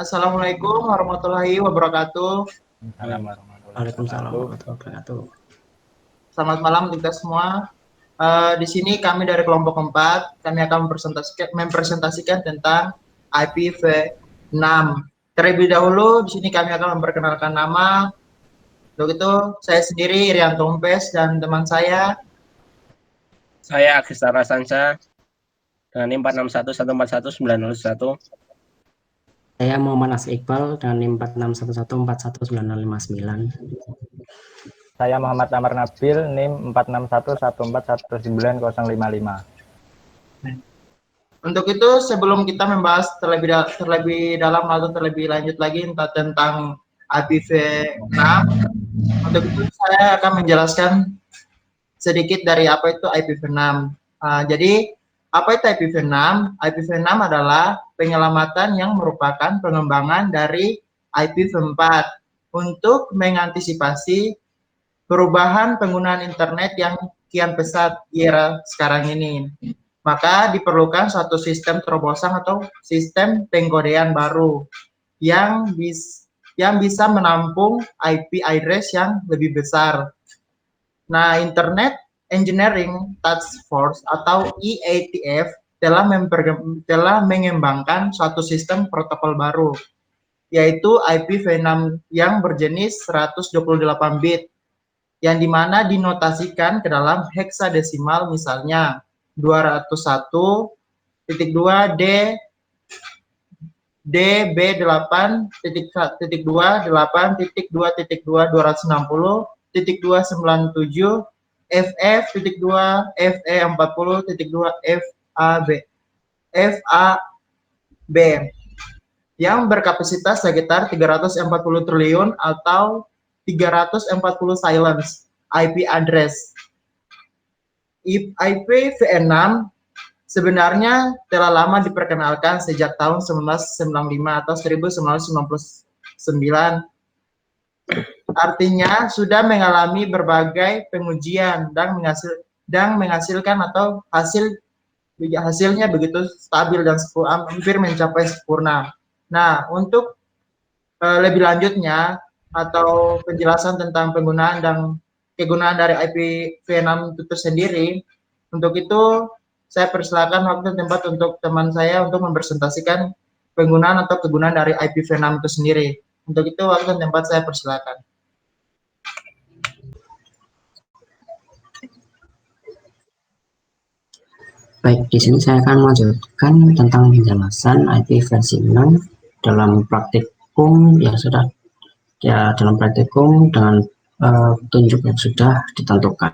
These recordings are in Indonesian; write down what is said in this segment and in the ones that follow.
Assalamualaikum warahmatullahi wabarakatuh. Waalaikumsalam warahmatullahi wabarakatuh. Selamat malam kita semua. Di sini kami dari kelompok 4, kami akan mempresentasikan tentang IPv6. Terlebih dahulu, di sini kami akan memperkenalkan nama. Untuk itu, saya sendiri Irianto Umpes dan teman saya Agista Rasansa dengan NIM 461141901. Saya Muhammad Asri Iqbal dengan NIM 4611414959. Saya Muhammad Amar Nabil, NIM 461141419055. Untuk itu, sebelum kita membahas terlebih dalam atau terlebih lanjut lagi tentang IPv6, untuk itu saya akan menjelaskan sedikit dari apa itu IPv6. Jadi, apa itu IPv6? IPv6 adalah penyelamatan yang merupakan pengembangan dari IPv4 untuk mengantisipasi perubahan penggunaan internet yang kian pesat di era sekarang ini. Maka diperlukan suatu sistem terobosan atau sistem pengkodean baru yang bisa menampung IP address yang lebih besar. Nah, Internet Engineering Task Force atau IETF telah mengembangkan suatu sistem protokol baru, yaitu IPv6 yang berjenis 128 bit, yang dimana dinotasikan ke dalam heksadesimal, misalnya 201.2D DB8.2.8.2.260.297 FF.2 FE40.2 FAB yang berkapasitas sekitar 340 triliun atau 340 silence IP address. IPv6 sebenarnya telah lama diperkenalkan sejak tahun 1995 atau 1999. Artinya sudah mengalami berbagai pengujian dan menghasilkan atau hasilnya begitu stabil dan hampir mencapai sempurna. Nah, untuk lebih lanjutnya atau penjelasan tentang penggunaan dan kegunaan dari IPv6 itu sendiri, untuk itu saya persilakan waktu dan tempat untuk teman saya untuk mempresentasikan penggunaan atau kegunaan dari IPv6 itu sendiri. Untuk itu waktu dan tempat saya persilakan. Baik, di sini saya akan melanjutkan tentang penjelasan IPv6 dalam praktikum yang sudah dalam praktikum dengan petunjuk yang sudah ditentukan.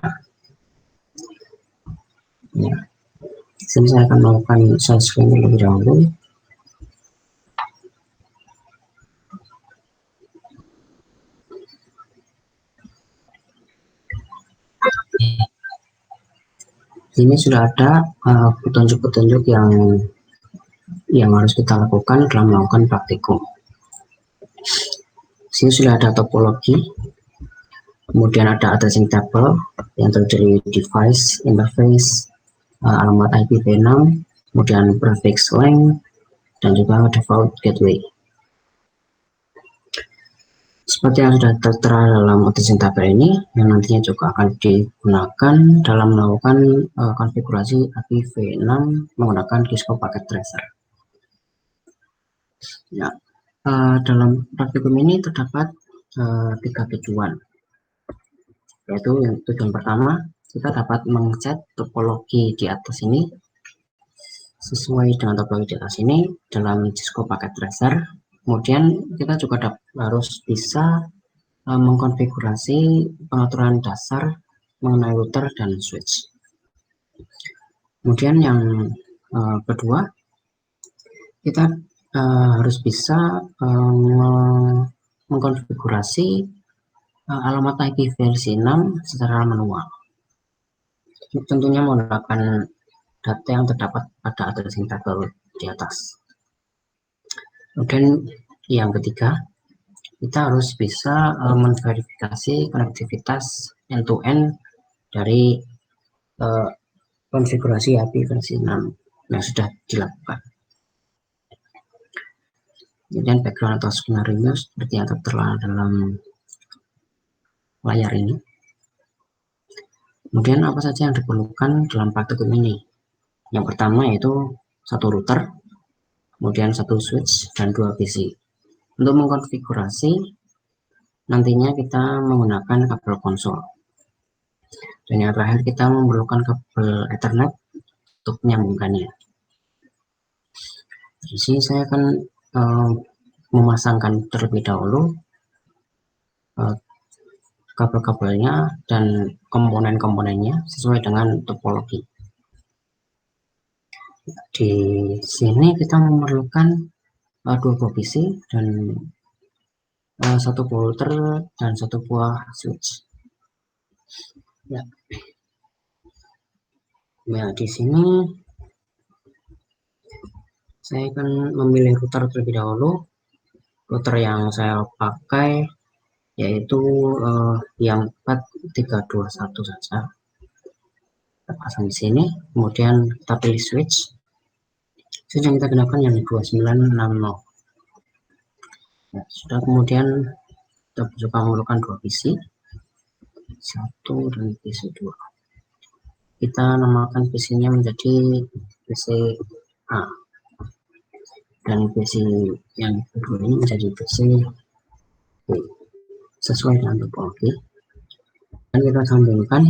Ya. Di sini saya akan melakukan share screen terlebih dahulu. Ini sudah ada petunjuk-petunjuk yang harus kita lakukan dalam melakukan praktikum. Sini sudah ada topologi, kemudian ada addressing table yang terdiri device, interface, alamat IPv6, kemudian prefix length, dan juga default gateway. Seperti yang sudah tertera dalam addressing table ini, yang nantinya juga akan digunakan dalam melakukan konfigurasi IPv6 menggunakan Cisco Packet Tracer. Ya, dalam praktikum ini terdapat 3 tujuan, yaitu yang tujuan pertama, kita dapat mengecek topologi di atas ini sesuai dengan topologi di atas ini dalam Cisco Packet Tracer. Kemudian kita juga harus bisa mengkonfigurasi pengaturan dasar mengenai router dan switch. Kemudian yang kedua, kita harus bisa mengkonfigurasi alamat IP versi 6 secara manual. Tentunya menggunakan data yang terdapat pada addressing table di atas. Kemudian yang ketiga, kita harus bisa memverifikasi konektivitas end-to-end dari konfigurasi IP versi 6 yang sudah dilakukan. Kemudian background atau skenario seperti yang tertera dalam layar ini. Kemudian apa saja yang diperlukan dalam praktikum ini? Yang pertama yaitu satu router, kemudian satu switch, dan 2 PC. Untuk mengkonfigurasi, nantinya kita menggunakan kabel konsol. Dan yang terakhir kita memerlukan kabel Ethernet untuk menyambungkannya. Di sini saya akan memasangkan terlebih dahulu kabel-kabelnya dan komponen-komponennya sesuai dengan topologi. Di sini kita memerlukan 2 provisi dan 1 router dan 1 buah switch. Ya. Nah, di sini saya akan memilih router terlebih dahulu. Router yang saya pakai yaitu yang 4321 saja. Kita pasang di sini, kemudian kita pilih switch. Switch yang kita gunakan yang 2960. Nah, sudah, kemudian kita juga memerlukan 2 PC, 1 dan PC 2. Kita namakan PC-nya menjadi PC A, dan PC yang kedua ini menjadi PC B, sesuai dengan topologi. Dan kita sambungkan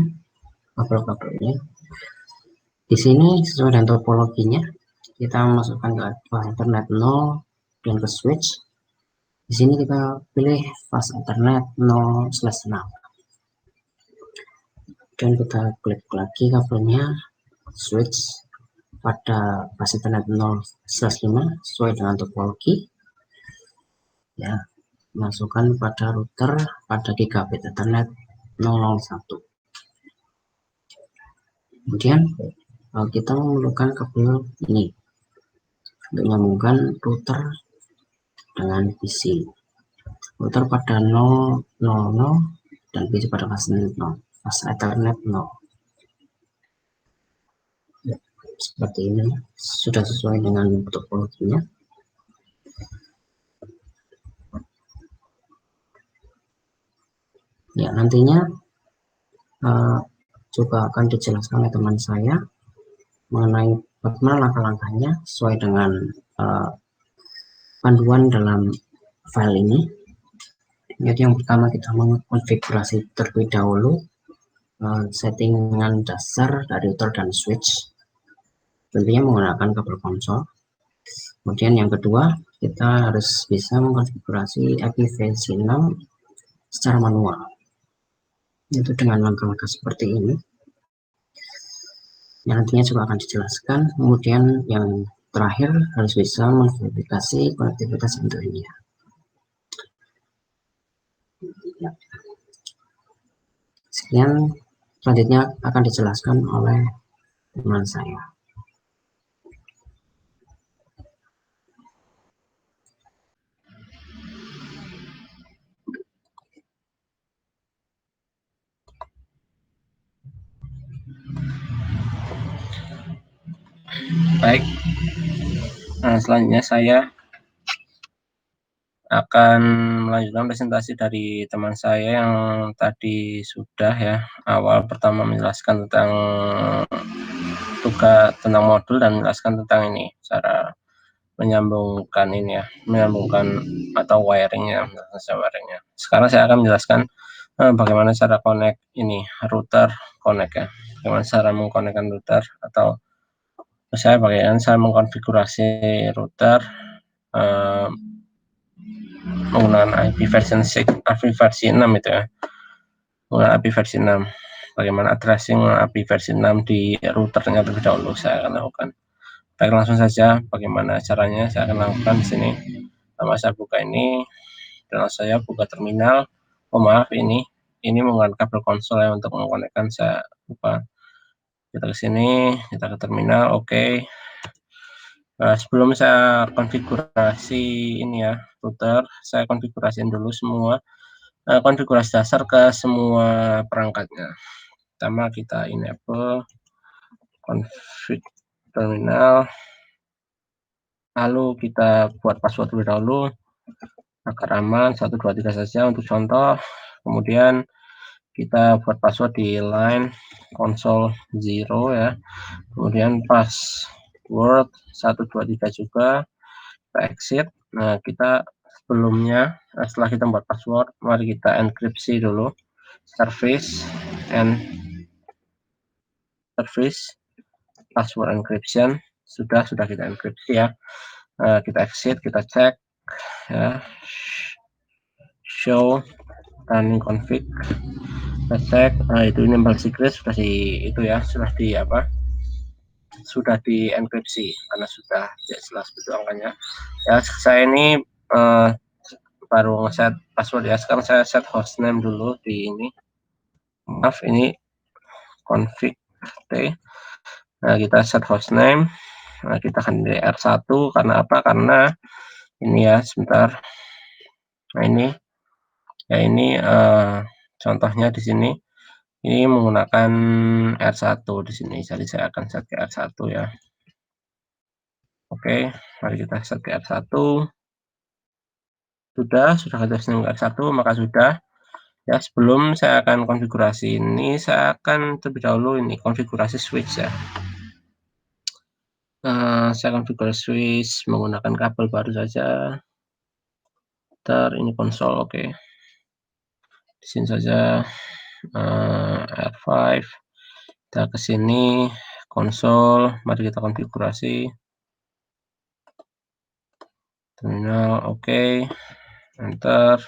kabel-kabelnya. Di sini sesuai dengan topologinya, kita masukkan ke Ethernet 0 dan ke switch. Di sini kita pilih fast Ethernet 0/6. Dan kita klik lagi kabelnya, switch pada fast Ethernet 0/5 sesuai dengan topologi. Ya, masukkan pada router pada gigabit Ethernet 001. Kemudian kita memerlukan kabel ini untuk menyambungkan router dengan PC. Router pada 000 dan PC pada fast Ethernet 0. Ya, seperti ini, sudah sesuai dengan topologinya. Ya, nantinya juga akan dijelaskan oleh teman saya mengenai bagaimana langkah-langkahnya sesuai dengan panduan dalam file ini. Jadi yang pertama kita mengkonfigurasi terlebih dahulu settingan dasar dari router dan switch, tentunya menggunakan kabel konsol. Kemudian yang kedua, kita harus bisa mengkonfigurasi IPv6 secara manual, itu dengan langkah-langkah seperti ini yang nantinya juga akan dijelaskan. Kemudian yang terakhir harus bisa memverifikasi konektivitas internet. Sekian, selanjutnya akan dijelaskan oleh teman saya. Baik. Nah, selanjutnya saya akan melanjutkan presentasi dari teman saya yang tadi sudah ya awal pertama menjelaskan tentang tugas tentang modul dan menjelaskan tentang ini cara menyambungkan ini ya, menyambungkan atau wiringnya. Sekarang saya akan menjelaskan bagaimana cara connect ini router connect ya, bagaimana cara mengkonekkan router atau saya mengkonfigurasi router menggunakan IP versi 6 itu ya, menggunakan IP versi 6. Bagaimana addressing IP versi 6 di routernya terlebih dahulu saya akan lakukan. Baik, langsung saja bagaimana caranya saya akan lakukan di sini. Pertama saya buka ini dan saya buka terminal. Oh maaf, ini menggunakan kabel konsol ya untuk mengkonekkan, saya lupa. Kita ke sini, kita ke terminal, oke. Sebelum saya konfigurasi ini ya router, saya konfigurasiin dulu semua konfigurasi dasar ke semua perangkatnya. Pertama kita enable config terminal. Lalu kita buat password terlebih dahulu agar aman, 1, 2, 3 saja untuk contoh. Kemudian kita buat password di line console 0 ya. Kemudian password 1, 2, 3 juga. Kita exit. Nah, kita sebelumnya setelah kita buat password, mari kita enkripsi dulu. Service password encryption sudah kita enkripsi ya. Kita exit, kita cek ya, show running config, kita cek. Itu enable secret sudah itu ya, sudah di enkripsi karena sudah jelas betul angkanya ya. Saya ini baru ngeset password ya. Sekarang saya set hostname dulu di ini, maaf ini config t. Nah, kita set hostname. Nah, kita akan di R1 karena apa? Karena ini ya, sebentar. Nah, ini ya, ini contohnya di sini ini menggunakan R1 di sini. Jadi saya akan set ke R1 ya. Oke, mari kita set ke R1. Sudah kita setting ke R1, maka sudah ya. Sebelum saya akan konfigurasi ini, saya akan terlebih dahulu ini konfigurasi switch ya. Saya konfigurasi switch menggunakan kabel baru saja. Ini konsol, oke. Di sini saja R5. Kita ke sini konsol, mari kita konfigurasi terminal, oke. Enter,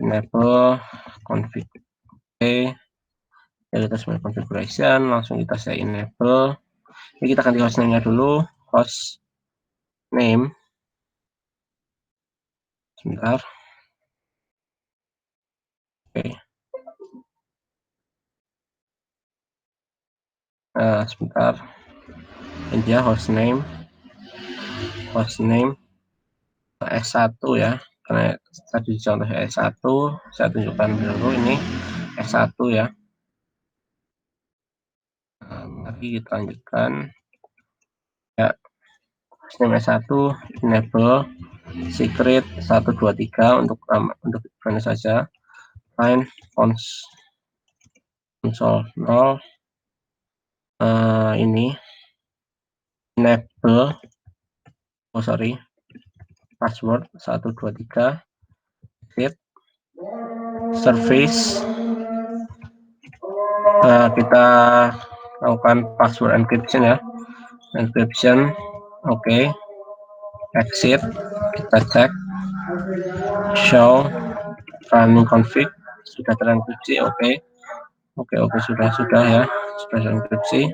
enable config. Oke, ya, kita semua configuration, langsung kita saya enable. Ini kita ganti hostname-nya dulu, host name. Sebentar. Oke. Sebentar. Ini dia hostname S1 ya. Karena tadi contoh S1, saya tunjukkan dulu ini S1 ya. Mari kita lanjutkan. Ya, hostname S1 enable secret 1, 2, 3 untuk mana saja. Line console 0. Ini enable password 1, 2, 3 exit service. Kita lakukan password encryption ya, oke. Exit, kita cek show running config, sudah terenkripsi, oke, sudah ya, sudah terenkripsi.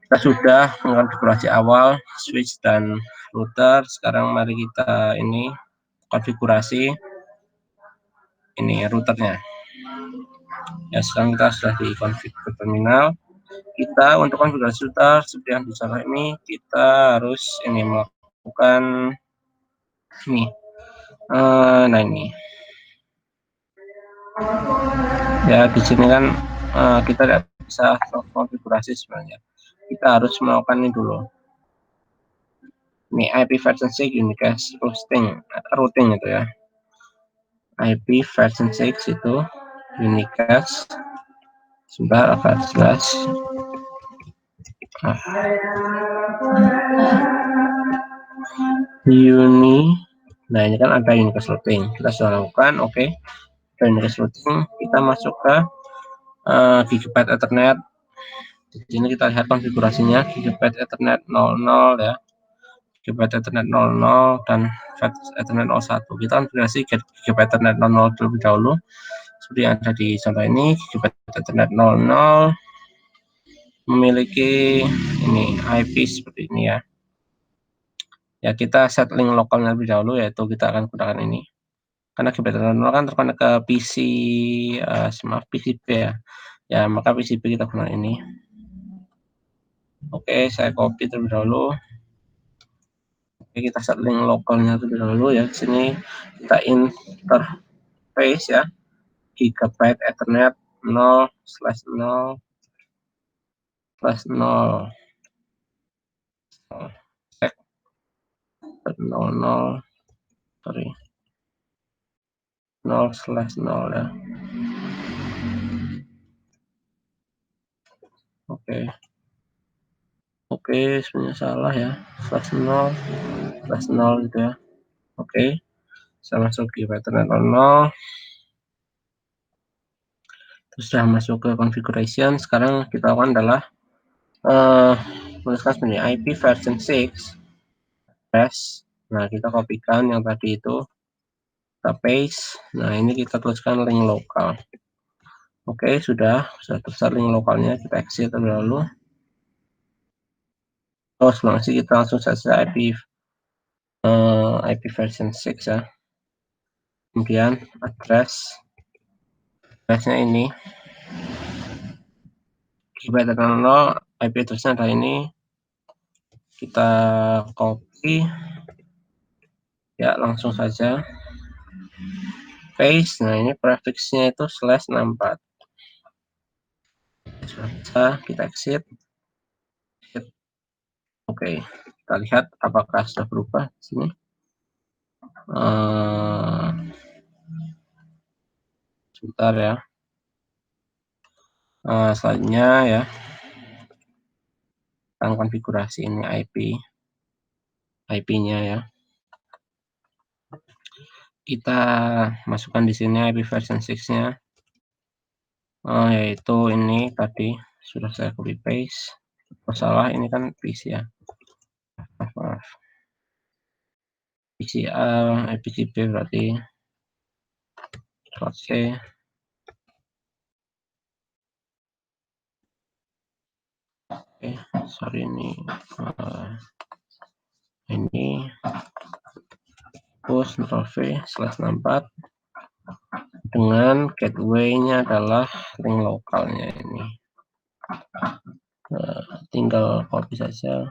Kita sudah mengkonfigurasi awal switch dan router. Sekarang mari kita ini konfigurasi ini routernya ya. Sekarang kita sudah di config ke terminal. Kita untuk konfigurasi router seperti yang dicontoh ini, kita harus ini melakukan ini. Nah, ini ya, di sini kan kita tidak bisa konfigurasi sebenarnya. Kita harus melakukan ini dulu. Ini IPv6 unicast routing itu ya. IPv6 itu unicast. Sebentar, akan jelas. Nah, ini kan ada unicast routing. Kita sudah lakukan, oke. Unicast routing, kita masuk ke Gigabit Ethernet. Di sini kita lihat konfigurasinya, Gigabit Ethernet 00 ya. Gigabit Ethernet 00 dan Ethernet 01. Kita konfigurasi Gigabit Ethernet 00 terlebih dahulu. Seperti yang ada di contoh ini, Gigabit Ethernet 00 memiliki ini IP seperti ini ya. Ya, kita set link lokalnya lebih dahulu, yaitu kita akan gunakan ini. Karena Gigabit Ethernet 00 kan terkonek ke PCB ya. Ya, maka PCB kita gunakan ini. Oke, saya copy terlebih dahulu. Oke, kita set link lokalnya terlebih dahulu ya. Di sini kita interface ya. Gigabit Ethernet 0/0/0. 00 sorry 0/0 ya. Oke, sebenarnya salah ya, /0 gitu ya. Oke, saya masuk di Ethernet 00, terus sudah masuk ke configuration. Sekarang kita lakukan adalah menuliskan sebenarnya IP version 6 address. Nah, kita kopikan yang tadi itu, kita paste. Nah, ini kita tuliskan link lokal. Oke, sudah tersebar link lokalnya, kita exit terlebih dahulu. Sebelum sih kita langsung saja IP version 6 ya. Kemudian addressnya ini IP addressnya ada ini, kita copy ya, langsung saja paste. Nah, ini prefixnya itu /64. Sudah bisa, kita exit. Oke, kita lihat apakah sudah berubah di sini. Sebentar ya. Selanjutnya ya, kita konfigurasi ini IP-nya ya. Kita masukkan di sini IP version 6-nya, yaitu ini tadi sudah saya copy paste. Masalah ini kan PC ya. Maaf. PCA, IPCP berarti .c. Oke, sorry ini push /v/64 dengan gateway-nya adalah link lokalnya ini. Tinggal copy saja.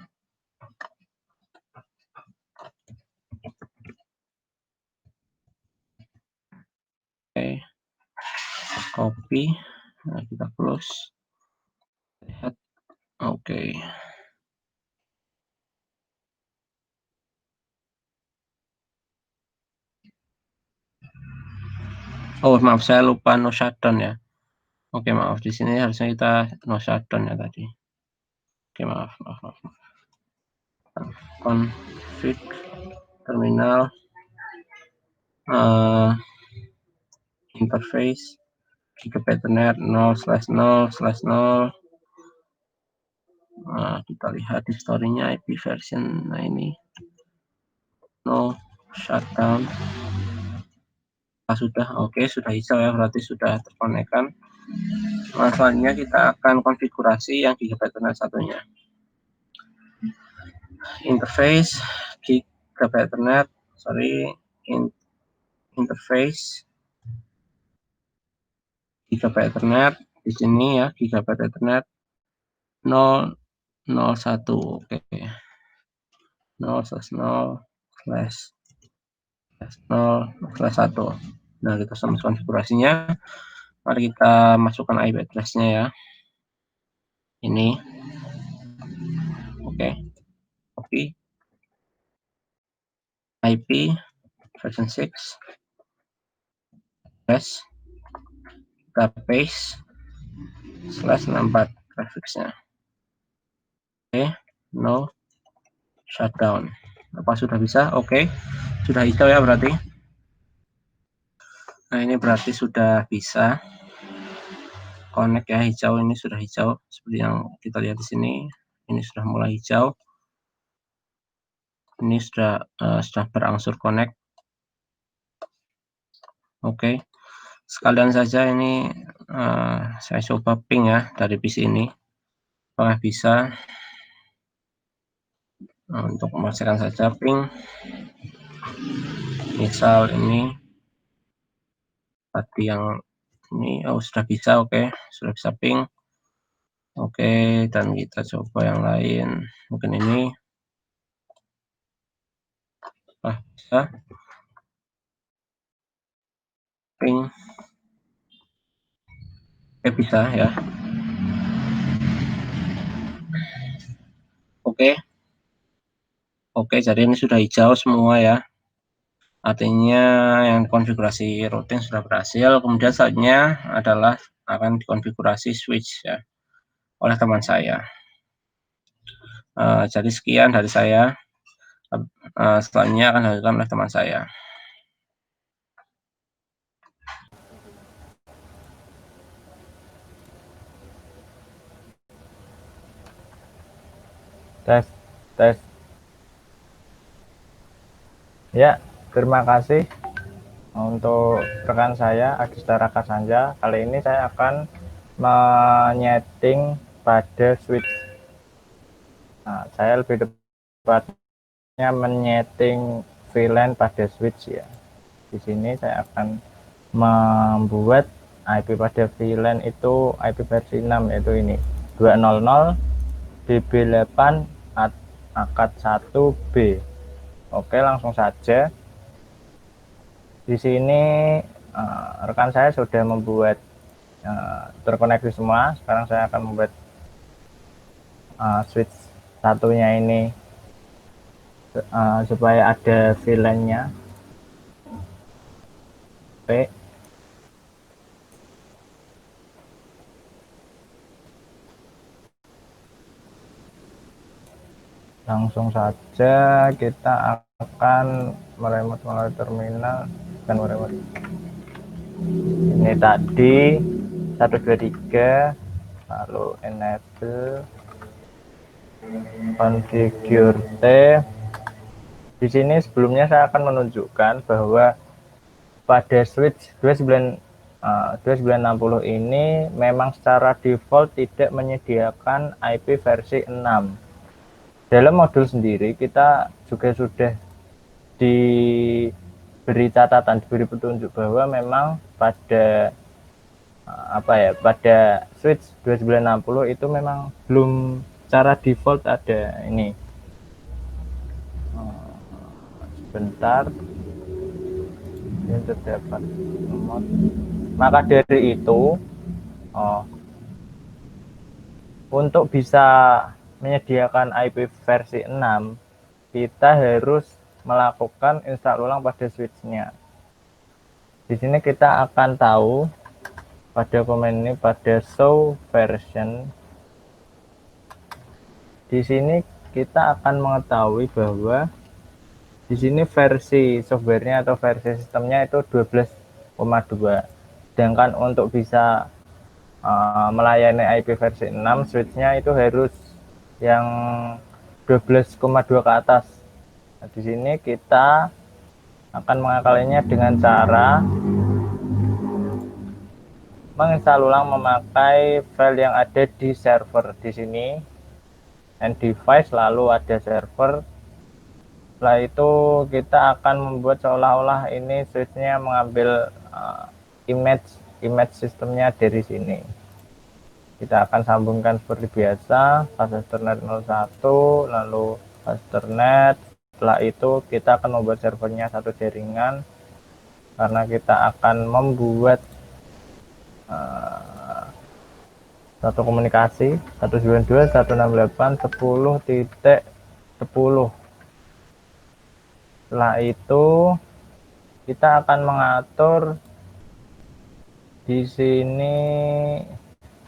Oke, copy. Nah, kita close. Lihat. Oke. Oh, maaf, saya lupa no shutdown ya. Oke, maaf, di sini harusnya kita no shutdown ya tadi. Oke, maaf. Config terminal interface Gigabit Ethernet 0/0/0. Kita lihat historinya IP version. Nah, ini no shutdown. Sudah, oke, sudah hijau ya, berarti sudah terkonekkan. Selanjutnya kita akan konfigurasi yang Gigabit Ethernet satunya. Interface Gigabit Ethernet, interface Gigabit Ethernet di sini ya, Gigabit Ethernet 001. Oke. 0/0/0/1. Nah, kita sama konfigurasinya. Mari kita masukkan IP address-nya ya. Ini. Oke. Copy. IP version 6 address. Kita paste /64 prefixnya. Oke, no shutdown. Apa sudah bisa? Oke, sudah hijau ya berarti. Nah, ini berarti sudah bisa connect ya, hijau, ini sudah hijau seperti yang kita lihat di sini. Ini sudah mulai hijau. Ini sudah berangsur connect. Oke. Sekalian saja ini saya coba ping ya dari PC ini. Apakah bisa? Untuk memastikan saja ping. Misal ini tadi yang ini sudah bisa, oke, sudah bisa ping. Oke, dan kita coba yang lain. Mungkin ini bisa ping. Bisa ya. Oke. Oke, jadi ini sudah hijau semua ya. Artinya yang konfigurasi routing sudah berhasil. Kemudian selanjutnya adalah akan dikonfigurasi switch ya oleh teman saya. Jadi sekian dari saya. Selanjutnya akan dilakukan oleh teman saya. Tes, tes. Ya, terima kasih untuk rekan saya Agista Raka Sanja. Kali ini saya akan menyeting pada switch. Nah, saya lebih tepatnya menyeting VLAN pada switch ya. Di sini saya akan membuat IP pada VLAN itu IP versi 6, yaitu ini 200 DB8 akad 1B. Oke, langsung saja. Di sini rekan saya sudah membuat terkoneksi semua. Sekarang saya akan membuat switch satunya ini supaya ada VLAN-nya. Oke. Langsung saja kita akan meremote melalui terminal dan meremote. Ini tadi 123, lalu enable, configure T. Di sini sebelumnya saya akan menunjukkan bahwa pada switch 2960 ini memang secara default tidak menyediakan IP versi 6. Dalam modul sendiri kita juga sudah diberi catatan, diberi petunjuk bahwa memang pada pada switch 2960 itu memang belum secara default ada ini. Sebentar, ini terdapat nomor. Maka dari itu untuk bisa menyediakan IP versi 6, kita harus melakukan install ulang pada switch-nya. Di sini kita akan tahu pada komen ini, pada show version. Di sini kita akan mengetahui bahwa di sini versi softwarenya atau versi sistemnya itu 12,2. Sedangkan untuk bisa melayani IP versi 6, switch-nya itu harus yang 12,2 ke atas. Nah, di sini kita akan mengakalinya dengan cara menginstal ulang memakai file yang ada di server. Di sini and device, lalu ada server. Setelah itu kita akan membuat seolah-olah ini switch-nya mengambil image sistemnya dari sini. Kita akan sambungkan seperti biasa, fast Ethernet 01, lalu fast Ethernet. Setelah itu kita akan membuat servernya satu jaringan, karena kita akan membuat satu komunikasi 192.168.10.10. Setelah itu kita akan mengatur di sini.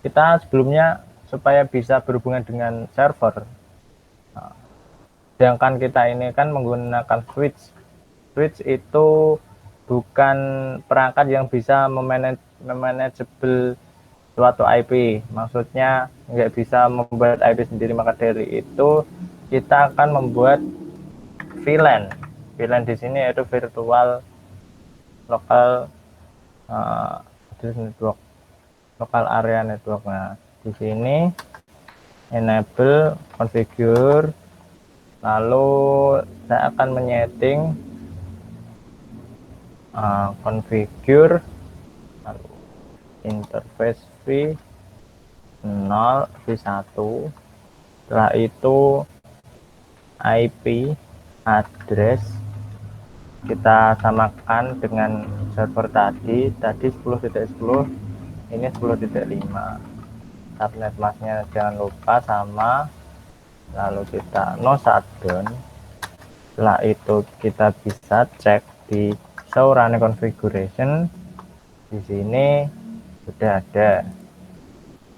Kita sebelumnya supaya bisa berhubungan dengan server, sedangkan kita ini kan menggunakan switch. Switch itu bukan perangkat yang bisa memanageable suatu IP, maksudnya nggak bisa membuat IP sendiri. Maka dari itu kita akan membuat VLAN. VLAN di sini yaitu virtual local network, local area network. Nah, di sini enable, configure, lalu saya akan menyeting configure, lalu interface v0 v1. Setelah itu IP address kita samakan dengan server tadi 10.10, ini 10.5. Subnet masknya jangan lupa sama, lalu kita no shutdown. Setelah itu kita bisa cek di show running configuration. Di sini sudah ada.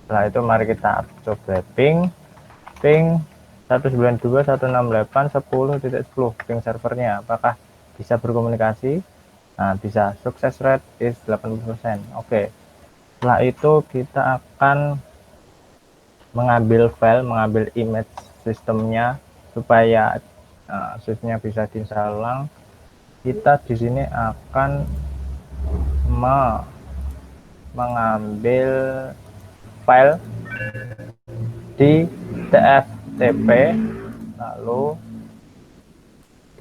Setelah itu mari kita coba ping 192.168.10.10 ping servernya, apakah bisa berkomunikasi. Nah, bisa. Success rate is 80%. Oke. Setelah itu kita akan mengambil image sistemnya supaya switch-nya bisa diinstal ulang. Kita di sini akan mengambil file di tftp, lalu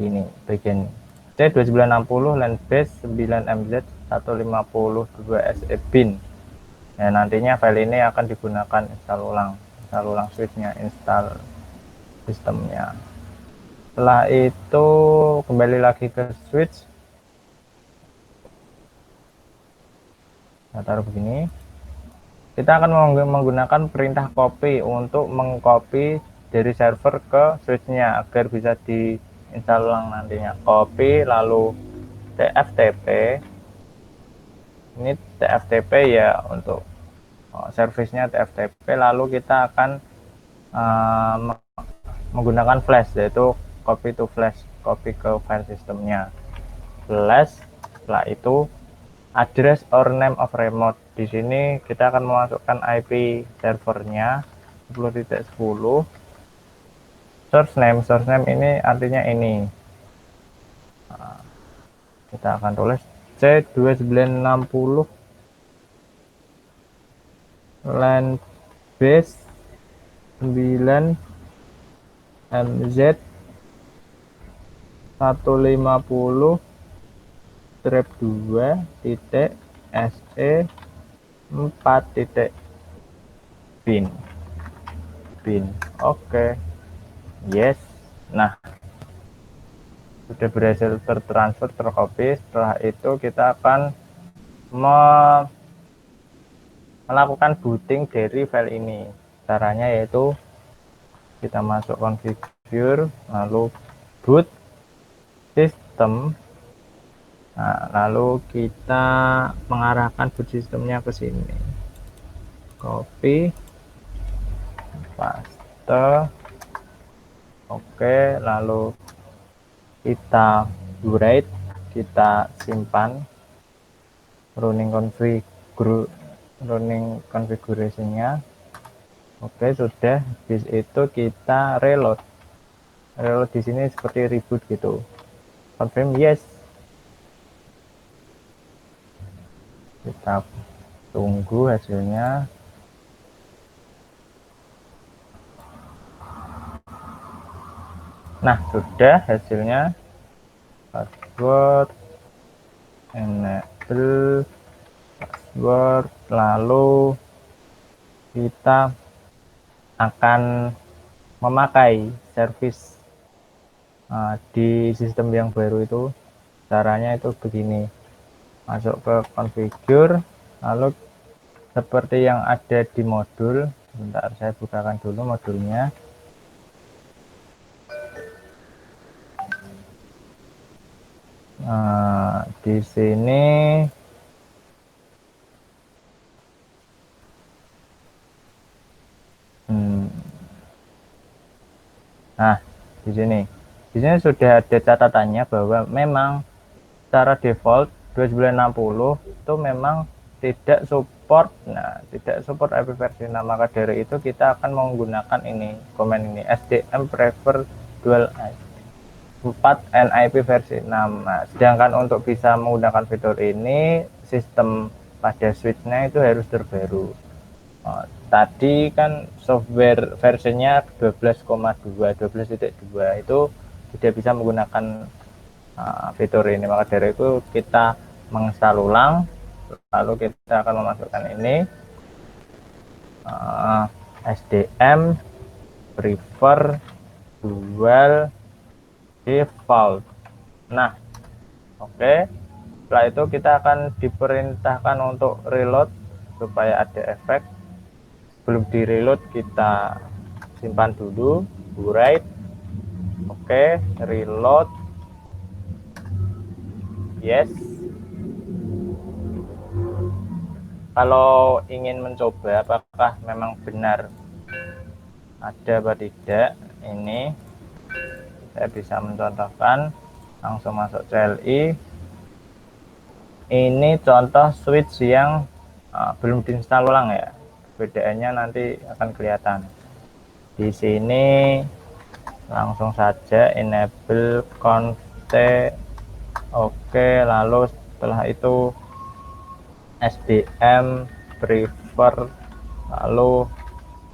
ini bagian C2960 LAN base 9MZ 152 SE bin. Nah, nantinya file ini akan digunakan install ulang switchnya, install sistemnya. Setelah itu kembali lagi ke switch, saya taruh begini. Kita akan menggunakan perintah copy untuk mengcopy dari server ke switchnya agar bisa diinstal ulang nantinya. Copy lalu tftp, ini tftp ya untuk servisnya tftp, lalu kita akan menggunakan flash, yaitu copy to flash, copy ke file sistemnya flash. Setelah itu address or name of remote, di sini kita akan memasukkan IP servernya 10.10. source name ini artinya ini, kita akan tulis C2960 LAN base 9MZ 150 2 titik SE 4 titik bin. Oke. Yes. Nah, sudah berhasil tertransfer, tercopy. Setelah itu kita akan melakukan booting dari file ini. Caranya yaitu kita masuk configure, lalu boot system. Nah, lalu kita mengarahkan boot sistemnya ke sini. Copy, paste. Oke, lalu kita write, kita simpan running configuration-nya. Oke, sudah. Habis itu kita reload di sini seperti reboot gitu. Confirm yes. Kita tunggu hasilnya. Nah, sudah hasilnya. Password, enable password, lalu kita akan memakai service di sistem yang baru itu. Caranya itu begini, masuk ke configure, lalu seperti yang ada di modul. Bentar, saya bukakan dulu modulnya. Di sini nah, di sini sudah ada catatannya bahwa memang secara default 2960 itu memang tidak support. Nah, tidak support IP versi 6, maka dari itu kita akan menggunakan ini, komen ini, SDM prefer dual 4 NIP versi 6. Nah, sedangkan untuk bisa menggunakan fitur ini, sistem pada switch-nya itu harus terbaru. Tadi kan software versinya 12,2 itu tidak bisa menggunakan fitur ini, maka dari itu kita menginstal ulang, lalu kita akan memasukkan ini SDM prefer dual default. Nah, oke. Setelah itu kita akan diperintahkan untuk reload supaya ada efek. Sebelum di reload kita simpan dulu, write. Oke, reload. Yes. Kalau ingin mencoba apakah memang benar ada apa tidak, ini saya bisa mencontohkan. Langsung masuk CLI. Ini contoh switch yang belum diinstal ulang ya. Perbedaannya nanti akan kelihatan. Di sini langsung saja enable conf. Oke, lalu setelah itu SDM prefer, lalu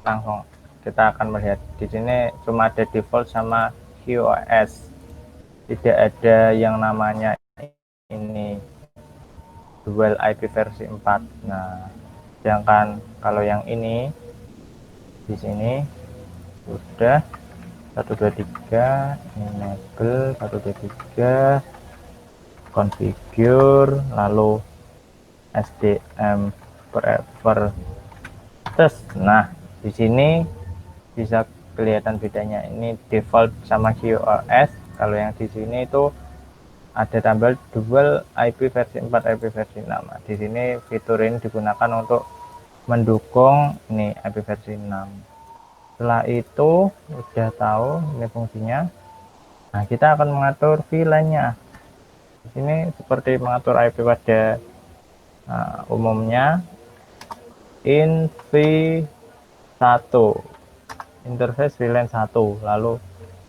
langsung kita akan melihat di sini cuma ada default sama QoS, tidak ada yang namanya ini dual IP versi 4. Nah, sedangkan kalau yang ini di sini sudah 123 enable 123 configure, lalu SDM prefer terus. Nah, di sini bisa kelihatan bedanya, ini default sama QoS. Kalau yang di sini itu ada tambah dual IP versi 4 IP versi 6. Nah, di sini fitur ini digunakan untuk mendukung ini IP versi 6. Setelah itu udah tahu ini fungsinya. Nah, kita akan mengatur VLAN-nya. Di sini seperti mengatur IP pada umumnya, inv1 interface VLAN 1, lalu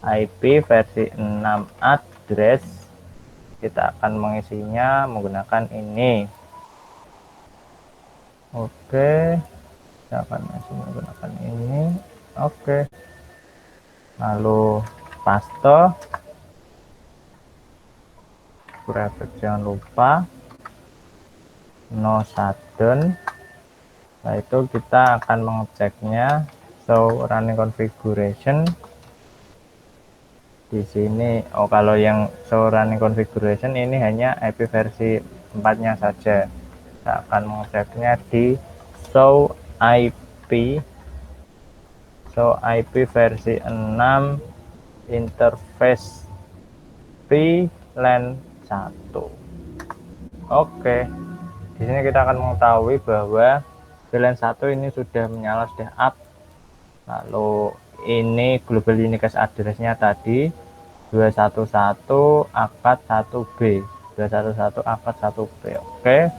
IP versi 6 address kita akan mengisinya menggunakan ini. Oke, kita akan menggunakan ini. Oke, lalu paste private, jangan lupa no shutdown. Setelah itu kita akan mengeceknya show running configuration. Di sini kalau yang show running configuration ini hanya IP versi 4-nya saja. Kita akan mengeceknya di show IP versi 6 interface VLAN 1. Oke, di sini kita akan mengetahui bahwa VLAN 1 ini sudah menyala, sudah up. Lalu ini global unique address-nya tadi 211 akad 1B, 211 akad 1B. Oke,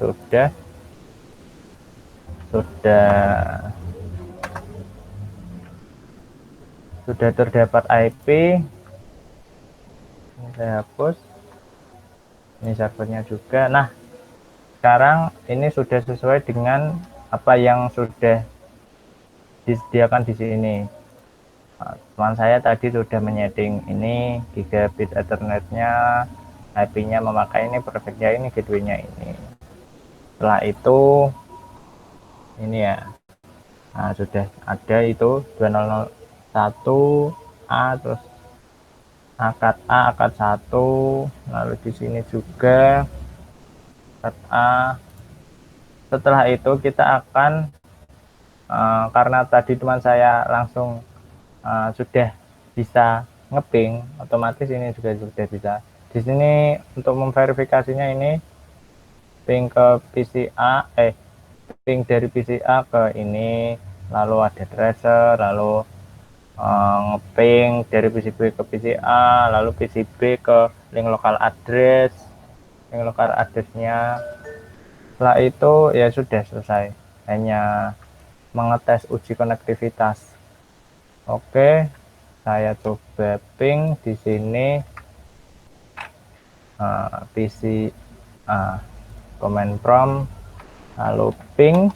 sudah terdapat IP. Ini saya hapus, ini servernya juga. Nah, sekarang ini sudah sesuai dengan apa yang sudah disediakan di sini. Teman saya tadi sudah menyeting ini gigabit Ethernet-nya, IP-nya memakai ini, perfect-nya ini, gateway-nya ini. Setelah itu ini ya, nah sudah ada itu 2001A, terus akad A, akad 1, lalu di sini juga akad A. Setelah itu kita akan karena tadi teman saya langsung sudah bisa ngeping, otomatis ini juga sudah bisa. Di sini untuk memverifikasinya ini ping ke PCA, ping dari PCA ke ini, lalu ada tracer, lalu ngeping dari PCB ke PCA, lalu PCB ke link lokal address, link lokal addressnya. Setelah itu ya sudah selesai, hanya mengetes uji konektivitas. Oke, saya coba ping di sini PC command prompt, lalu ping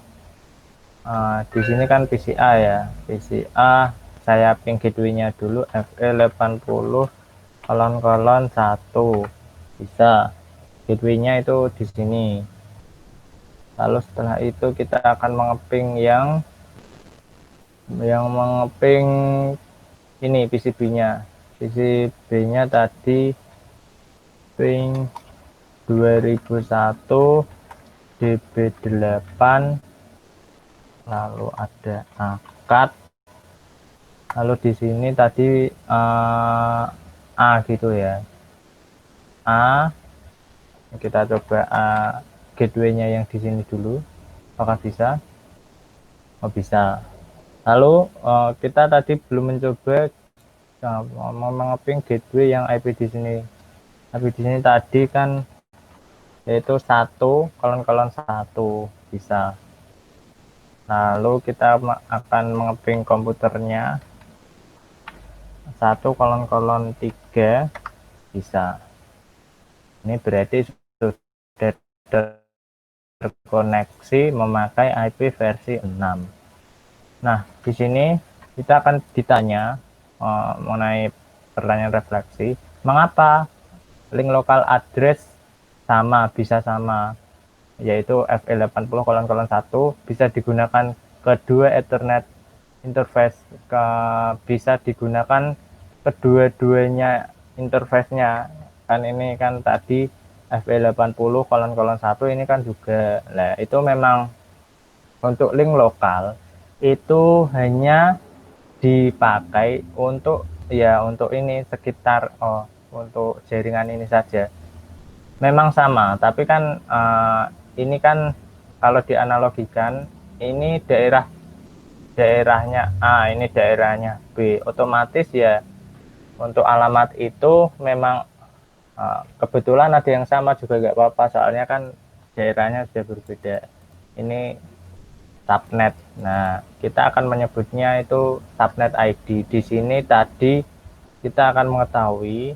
di sini kan PCA ya, PCA saya ping gateway-nya dulu FE80:1 bisa, gateway-nya itu di sini. Lalu setelah itu kita akan mengeping yang mengeping ini PCB-nya. PCB-nya tadi ping 2001 DB8, lalu ada akad, lalu di sini tadi A gitu ya. A, kita coba A gateway-nya yang di sini dulu, apakah bisa? Oh bisa. Lalu kita tadi belum mencoba mengeping gateway yang IP di sini. IP di sini tadi kan yaitu 1:1 bisa. Lalu kita akan mengeping komputernya 1:3 bisa. Ini berarti sudah terkoneksi memakai IP versi 6. Nah, di sini kita akan ditanya mengenai pertanyaan refleksi, mengapa link lokal address bisa sama, yaitu FE80:1 bisa digunakan kedua Ethernet interface, bisa digunakan kedua-duanya interface-nya. Kan ini kan tadi FE80:1 ini kan juga. Nah, itu memang untuk link lokal itu hanya dipakai untuk untuk ini sekitar untuk jaringan ini saja. Memang sama, tapi kan ini kan kalau dianalogikan ini daerahnya A, ini daerahnya B, otomatis ya untuk alamat itu memang kebetulan ada yang sama juga nggak apa-apa, soalnya kan daerahnya sudah berbeda. Ini subnet. Nah, kita akan menyebutnya itu subnet ID. Di sini tadi kita akan mengetahui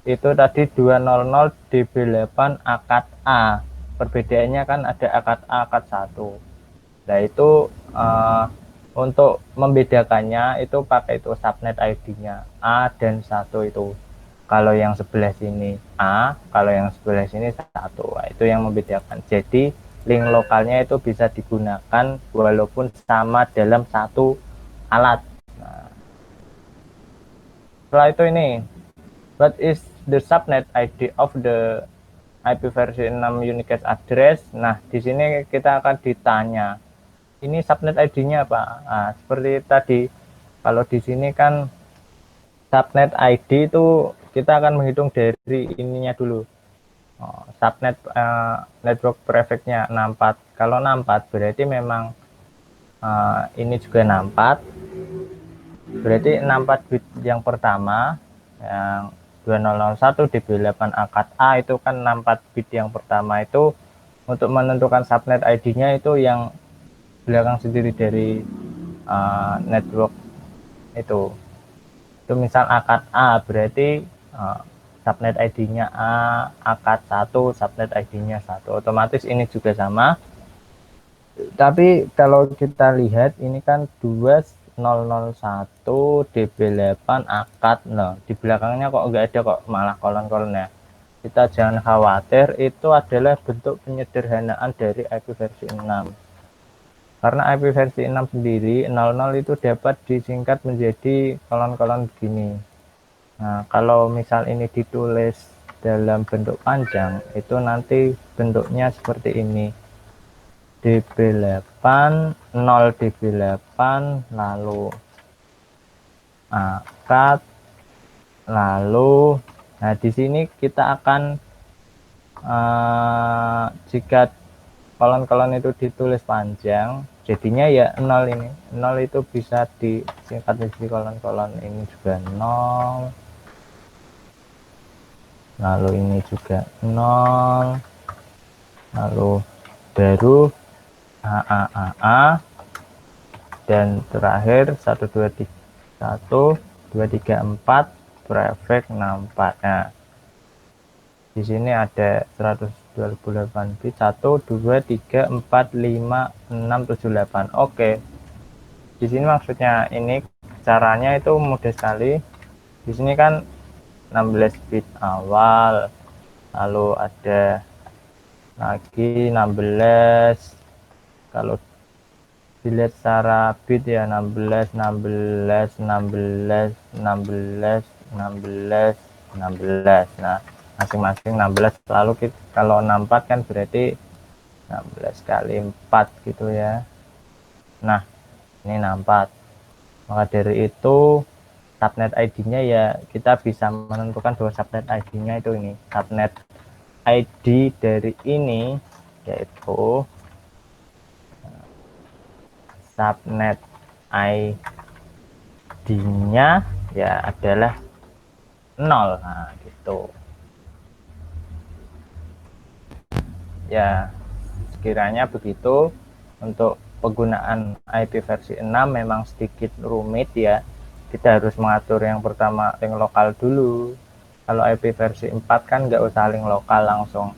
itu tadi 200 DB8 akad A. Perbedaannya kan ada akad A, akad 1. Nah, itu untuk membedakannya itu pakai itu subnet ID-nya A dan 1 itu. Kalau yang sebelah sini A, kalau yang sebelah sini 1. Nah, itu yang membedakan. Jadi link lokalnya itu bisa digunakan walaupun sama dalam satu alat. Nah, setelah itu ini, what is the subnet ID of the IP versi 6 unicast address? Nah, di sini kita akan ditanya, ini subnet ID-nya apa? Nah, seperti tadi, kalau di sini kan subnet ID itu kita akan menghitung dari ininya dulu. Subnet network prefix-nya 64. Kalau 64 berarti memang ini juga 64. Berarti 64 bit yang pertama yang 2001 DB8 akad A itu kan 64 bit yang pertama itu untuk menentukan subnet ID-nya itu yang belakang sendiri dari network itu. Itu misal akad A berarti subnet ID-nya A, akad 1, subnet ID-nya 1. Otomatis ini juga sama. Tapi kalau kita lihat ini kan 2001 DB8 akad. Nah, di belakangnya kok enggak ada kok, malah kolon-kolonnya. Kita jangan khawatir, itu adalah bentuk penyederhanaan dari IP versi 6. Karena IP versi 6 sendiri, 00 itu dapat disingkat menjadi kolon-kolon begini. Nah, kalau misal ini ditulis dalam bentuk panjang, itu nanti bentuknya seperti ini. DB8, 0 DB8, lalu akad, lalu, nah di sini kita akan, jika kolon-kolon itu ditulis panjang, jadinya ya 0 ini. 0 itu bisa disingkat menjadi kolon-kolon ini juga 0. Lalu ini juga 0, lalu baru AAAA, dan terakhir 123 1 2 3 4 prefix 64. Nah, di sini ada 128 bit, 1 2 3 4 5 6 7 8. Oke, di sini maksudnya ini caranya itu mudah sekali. Di sini kan 16 bit awal, lalu ada lagi 16, kalau dilihat secara bit ya 16 16 16 16 16 16. Nah, masing-masing 16, lalu kalau 64 kan berarti 16 kali 4 gitu ya. Nah, ini 64. Maka dari itu subnet ID-nya ya kita bisa menentukan bahwa subnet ID-nya itu ini. Subnet ID dari ini yaitu subnet ID-nya ya adalah 0. Nah, gitu. Ya, sekiranya begitu. Untuk penggunaan IP versi 6 memang sedikit rumit ya. Kita harus mengatur yang pertama link lokal dulu. Kalau IP versi 4 kan nggak usah link lokal, langsung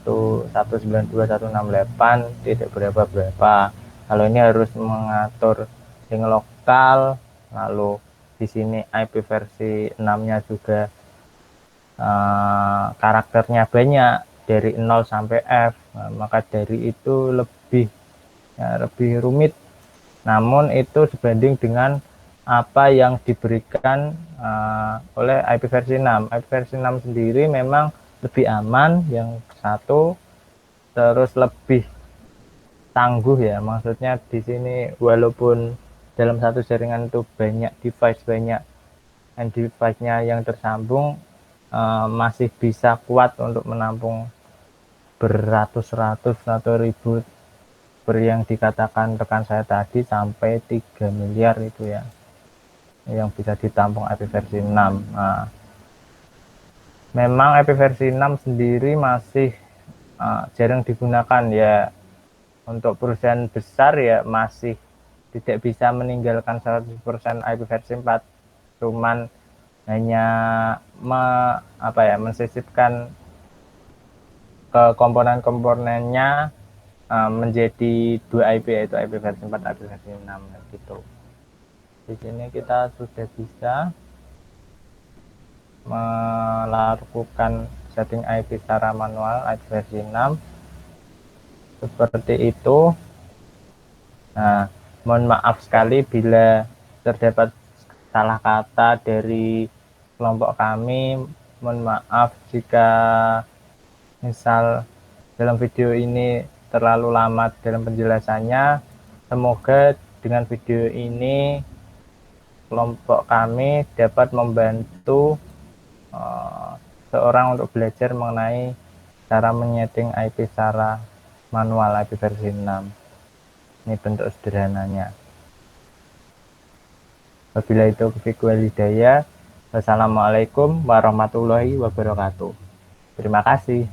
192.168 tidak berapa. Kalau ini harus mengatur link lokal, lalu di sini IP versi 6-nya juga karakternya banyak dari 0 sampai F. Nah, maka dari itu lebih rumit, namun itu sebanding dengan apa yang diberikan oleh IP versi 6. IP versi 6 sendiri memang lebih aman, yang satu, terus lebih tangguh ya, maksudnya di sini walaupun dalam satu jaringan itu banyak device-nya yang tersambung, masih bisa kuat untuk menampung beratus-ratus atau ribu yang dikatakan rekan saya tadi, sampai 3 miliar itu ya yang bisa ditampung IP versi 6. Nah, memang IP versi 6 sendiri masih jarang digunakan ya. Untuk perusahaan besar ya masih tidak bisa meninggalkan 100% IP versi 4, cuman hanya mensisipkan ke komponen-komponennya menjadi 2 IP, yaitu IP versi 4, IP versi 6 gitu. Di sini kita sudah bisa melakukan setting IP secara manual, IP versi 6 seperti itu. Nah, mohon maaf sekali bila terdapat salah kata dari kelompok kami. Mohon maaf jika misal dalam video ini terlalu lama dalam penjelasannya. Semoga dengan video ini kelompok kami dapat membantu seorang untuk belajar mengenai cara menyeting IP secara manual, IP versi 6. Ini bentuk sederhananya. Wabillahi taufiq wal hidayah. Wassalamualaikum warahmatullahi wabarakatuh. Terima kasih.